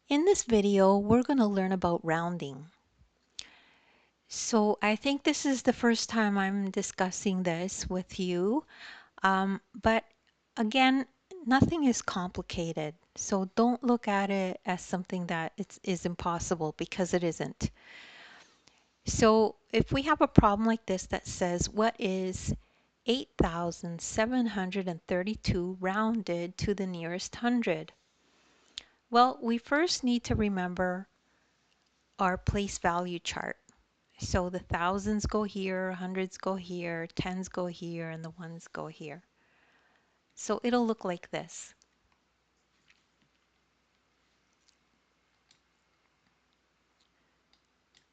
In this video, we're going to learn about rounding. So I think this is the first time I'm discussing this with you, but again, nothing is complicated. So don't look at it as something that is impossible because it isn't. So if we have a problem like this that says, what is 8,732 rounded to the nearest hundred? Well, we first need to remember our place value chart. So the thousands go here, hundreds go here, tens go here, and the ones go here. So it'll look like this.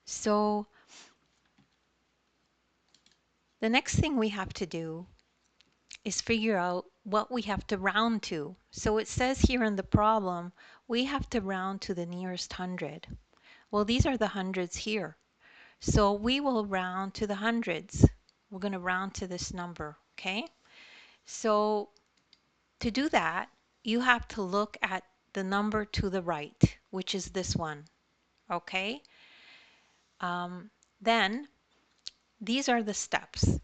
So the next thing we have to do is figure out what we have to round to. So it says here in the problem, we have to round to the nearest hundred. Well, these are the hundreds here. So we will round to the hundreds. We're going to round to this number, okay? So to do that, you have to look at the number to the right, which is this one, okay? Then these are the steps.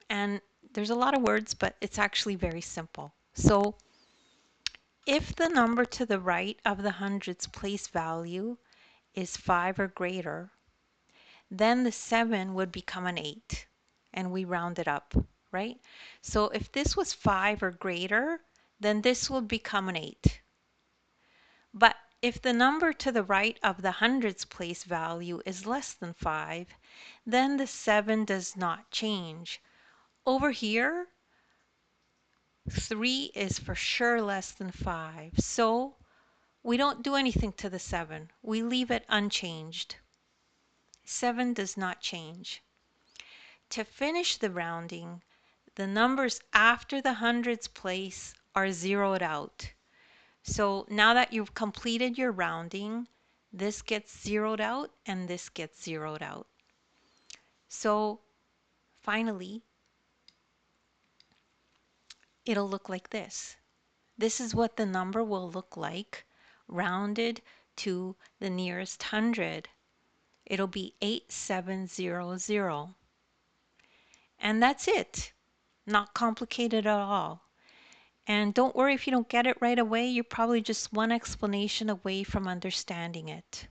And there's a lot of words, but it's actually very simple. So if the number to the right of the hundreds place value is 5 or greater, then the 7 would become an 8, and we round it up, right? So if this was 5 or greater, then this would become an 8. But if the number to the right of the hundreds place value is less than 5, then the 7 does not change. Over here, 3 is for sure less than 5. So we don't do anything to the 7. We leave it unchanged. 7 does not change. To finish the rounding, the numbers after the hundreds place are zeroed out. So now that you've completed your rounding, this gets zeroed out and this gets zeroed out. So finally, it'll look like this. This is what the number will look like rounded to the nearest hundred. It'll be 8700. And that's it. Not complicated at all. And don't worry if you don't get it right away. You're probably just one explanation away from understanding it.